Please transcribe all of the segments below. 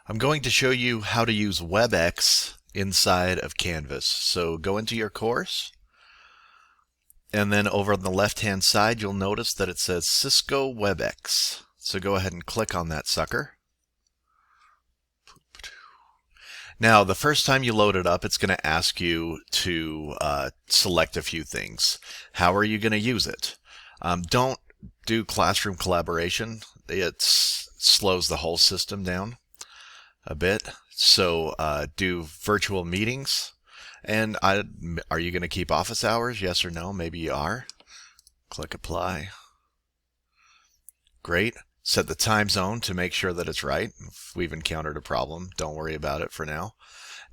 I'm going to show you how to use WebEx inside of Canvas. So go into your course, and then over on the left-hand side, you'll notice that it says Cisco WebEx. So go ahead and click on that sucker. Now, the first time you load it up, it's going to ask you to select a few things. How are you going to use it? Don't do classroom collaboration. It slows the whole system down a bit. So do virtual meetings. And are you going to keep office hours? Yes or no? Maybe you are. Click apply. Great. Set the time zone to make sure that it's right. If we've encountered a problem, don't worry about it for now.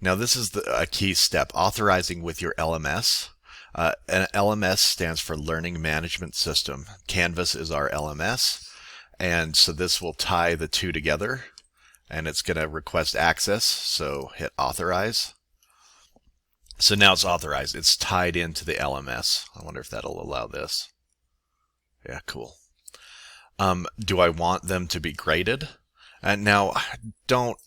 Now this is a key step, authorizing with your LMS. An LMS stands for Learning Management System. Canvas is our LMS, and so this will tie the two together, and it's going to request access, so hit authorize. So now it's authorized. It's tied into the LMS. I wonder if that'll allow this. Yeah, cool. Do I want them to be graded? And now, don't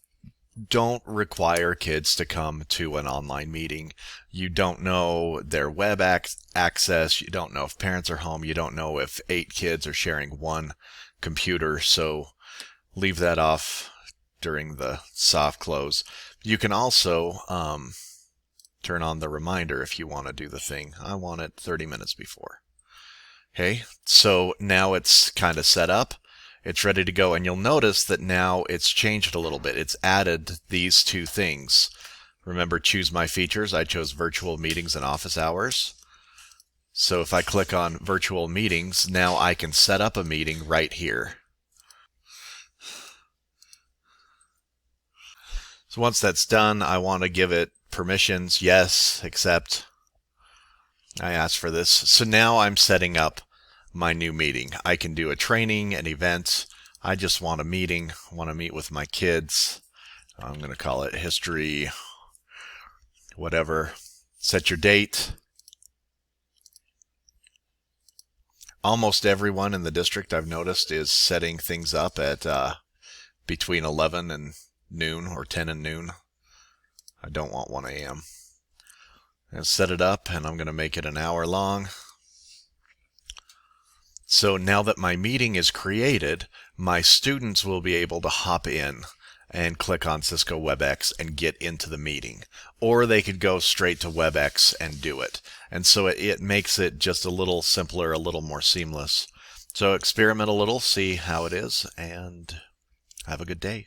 require kids to come to an online meeting. You don't know their web access. You don't know if parents are home. You don't know if 8 kids are sharing one computer. So leave that off during the soft close. You can also turn on the reminder if you want to do the thing. I want it 30 minutes before. Okay, so now it's kind of set up. It's ready to go, and you'll notice that now it's changed a little bit. It's added these two things. Remember, choose my features. I chose virtual meetings and office hours. So if I click on virtual meetings, now I can set up a meeting right here. So once that's done, I want to give it permissions. Yes, accept. I asked for this. So now I'm setting up my new meeting. I can do a training, an event. I just want a meeting. I want to meet with my kids. I'm going to call it history, whatever. Set your date. Almost everyone in the district, I've noticed, is setting things up at between 11 and noon or 10 and noon. I don't want 1 a.m. And set it up, and I'm going to make it an hour long. So now that my meeting is created, my students will be able to hop in and click on Cisco WebEx and get into the meeting. Or they could go straight to WebEx and do it. And so it makes it just a little simpler, a little more seamless. So experiment a little, see how it is, and have a good day.